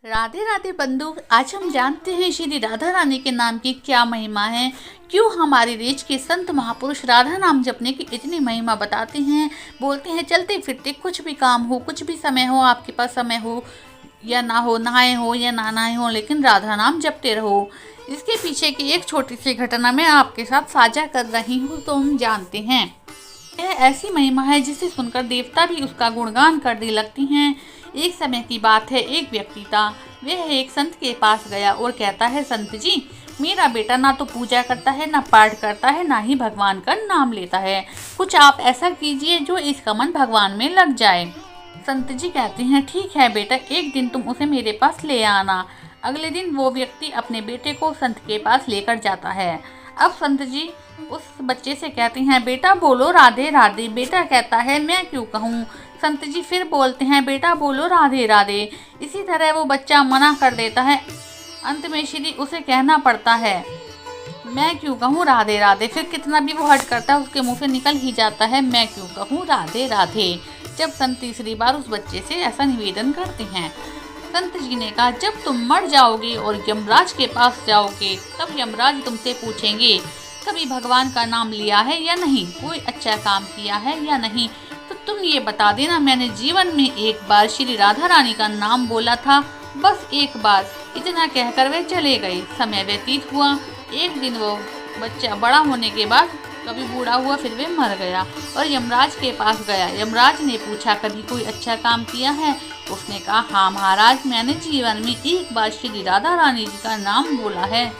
राधे राधे बंधु, आज हम जानते हैं श्री राधा रानी के नाम की क्या महिमा है। क्यों हमारे देश के संत महापुरुष राधा नाम जपने की इतनी महिमा बताते हैं। बोलते हैं चलते फिरते कुछ भी काम हो, कुछ भी समय हो, आपके पास समय हो या ना हो, नहाए हो या ना नहाए हो, लेकिन राधा नाम जपते रहो। इसके पीछे की एक छोटी सी घटना मैं आपके साथ साझा कर रही हूँ, तो हम जानते हैं। यह ऐसी महिमा है जिसे सुनकर देवता भी उसका गुणगान करने लगती हैं। एक समय की बात है, एक व्यक्ति था। वह एक संत के पास गया और कहता है, संत जी, मेरा बेटा ना तो पूजा करता है, ना पाठ करता है, ना ही भगवान का नाम लेता है। कुछ आप ऐसा कीजिए जो इसका मन भगवान में लग जाए। संत जी कहते हैं, ठीक है बेटा, एक दिन तुम उसे मेरे पास ले आना। अगले दिन वो व्यक्ति अपने बेटे को संत के पास लेकर जाता है। अब संत जी उस बच्चे से कहते हैं, बेटा बोलो राधे राधे। बेटा कहता है, मैं क्यों कहूँ। संत जी फिर बोलते हैं, बेटा बोलो राधे राधे। इसी तरह वो बच्चा मना कर देता है। अंत में श्री उसे कहना पड़ता है, मैं क्यों कहूँ राधे राधे। फिर कितना भी वो हट करता है, उसके मुंह से निकल ही जाता है, मैं क्यों कहूँ राधे राधे। जब संत तीसरी बार उस बच्चे से ऐसा निवेदन करते हैं, संत जी ने कहा, जब तुम मर जाओगे और यमराज के पास जाओगे, तब यमराज तुमसे पूछेंगे, कभी भगवान का नाम लिया है या नहीं, कोई अच्छा काम किया है या नहीं, तो तुम ये बता देना, मैंने जीवन में एक बार श्री राधा रानी का नाम बोला था, बस एक बार। इतना कहकर वे चले गए। समय व्यतीत हुआ। एक दिन वो बच्चा बड़ा होने के बाद कभी बूढ़ा हुआ, फिर वे मर गया और यमराज के पास गया। यमराज ने पूछा, कभी कोई अच्छा काम किया है। उसने कहा, हाँ महाराज, मैंने जीवन में एक बार श्री राधा रानी जी का नाम बोला है,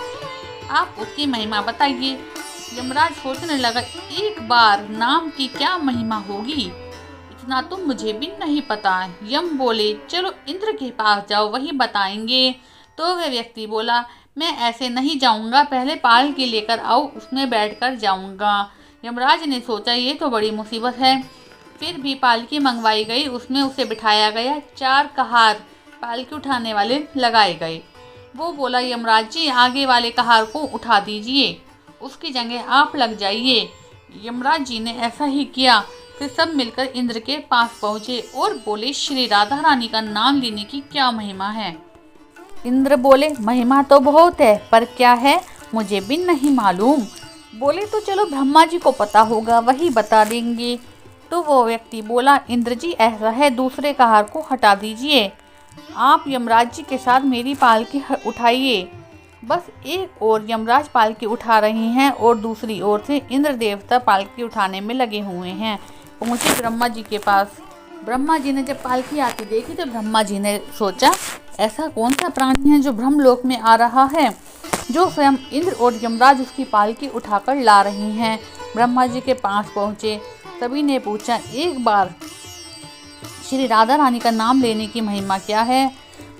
आप उसकी महिमा बताइए। यमराज सोचने लगा, एक बार नाम की क्या महिमा होगी, इतना तो मुझे भी नहीं पता। यम बोले, चलो इंद्र के पास जाओ, वही बताएंगे। तो वह व्यक्ति बोला, मैं ऐसे नहीं जाऊंगा, पहले पालकी लेकर आओ, उसमें बैठकर जाऊंगा। यमराज ने सोचा, ये तो बड़ी मुसीबत है। फिर भी पालकी मंगवाई गई, उसमें उसे बिठाया गया। 4 कहार पालकी उठाने वाले लगाए गए। वो बोला, यमराज जी, आगे वाले कहार को उठा दीजिए, उसकी जगह आप लग जाइए। यमराज जी ने ऐसा ही किया। फिर सब मिलकर इंद्र के पास पहुँचे और बोले, श्री राधा रानी का नाम लेने की क्या महिमा है। इंद्र बोले, महिमा तो बहुत है, पर क्या है मुझे भी नहीं मालूम। बोले, तो चलो ब्रह्मा जी को पता होगा, वही बता देंगे। तो वो व्यक्ति बोला, इंद्र जी ऐसा है, दूसरे कहार को हटा दीजिए, आप यमराज जी के साथ मेरी पालकी उठाइए। बस एक ओर यमराज पालकी उठा रहे हैं और दूसरी ओर से इंद्र देवता पालकी उठाने में लगे हुए हैं। पहुँचे ब्रह्मा जी के पास। ब्रह्मा जी ने जब पालकी आती देखी तो ब्रह्मा जी ने सोचा, ऐसा कौन सा प्राणी है जो ब्रह्मलोक में आ रहा है, जो स्वयं इंद्र और यमराज उसकी पालकी उठाकर ला रहे हैं। ब्रह्मा जी के पास पहुँचे। सभी ने पूछा, एक बार श्री राधा रानी का नाम लेने की महिमा क्या है।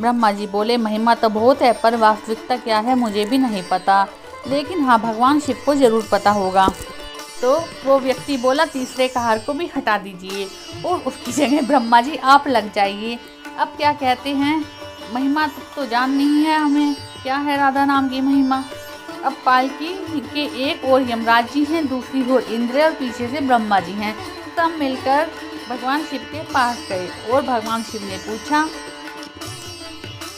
ब्रह्मा जी बोले, महिमा तो बहुत है, पर वास्तविकता क्या है मुझे भी नहीं पता, लेकिन हाँ, भगवान शिव को जरूर पता होगा। तो वो व्यक्ति बोला, तीसरे कहार को भी हटा दीजिए और उसकी जगह ब्रह्मा जी आप लग जाइए। अब क्या कहते हैं, महिमा तो जाननी ही है हमें, क्या है राधा नाम की महिमा। अब पालकी के एक ओर यमराज जी हैं, दूसरी ओर इंद्र और पीछे से ब्रह्मा जी हैं। सब मिलकर भगवान शिव के पास गए और भगवान शिव ने पूछा,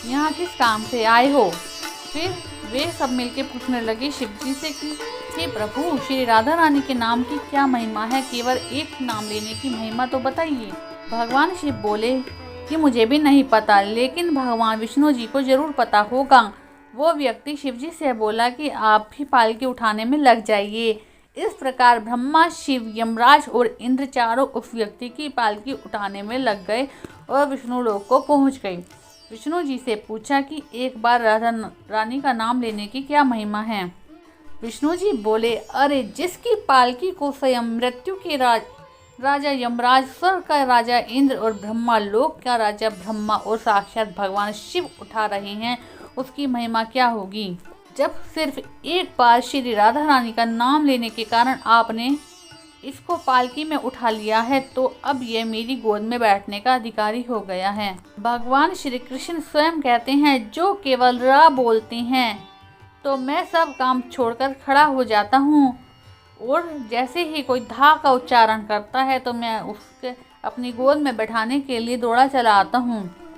यहाँ किस काम से आए हो। फिर वे सब मिलके पूछने लगे शिव जी से कि, हे प्रभु, श्री राधा रानी के नाम की क्या महिमा है, केवल एक नाम लेने की महिमा तो बताइए। भगवान शिव बोले कि मुझे भी नहीं पता, लेकिन भगवान विष्णु जी को जरूर पता होगा। वो व्यक्ति शिव जी से बोला कि आप भी पालकी उठाने में लग जाइए। इस प्रकार ब्रह्मा, शिव, यमराज और इंद्र चारों उस व्यक्ति की पालकी उठाने में लग गए और विष्णु लोक को पहुँच गए। विष्णु जी से पूछा कि एक बार राधा रानी का नाम लेने की क्या महिमा है। विष्णु जी बोले, अरे जिसकी पालकी को स्वयं मृत्यु के राजा यमराज, स्वर्ग का राजा इंद्र और ब्रह्मा लोक का राजा ब्रह्मा और साक्षात भगवान शिव उठा रहे हैं, उसकी महिमा क्या होगी। जब सिर्फ एक बार श्री राधा रानी का नाम लेने के कारण आपने इसको पालकी में उठा लिया है, तो अब ये मेरी गोद में बैठने का अधिकारी हो गया है। भगवान श्री कृष्ण स्वयं कहते हैं, जो केवल रा बोलते हैं तो मैं सब काम छोड़कर खड़ा हो जाता हूँ, और जैसे ही कोई धा का उच्चारण करता है तो मैं उसके अपनी गोद में बैठाने के लिए दौड़ा चला आता हूँ।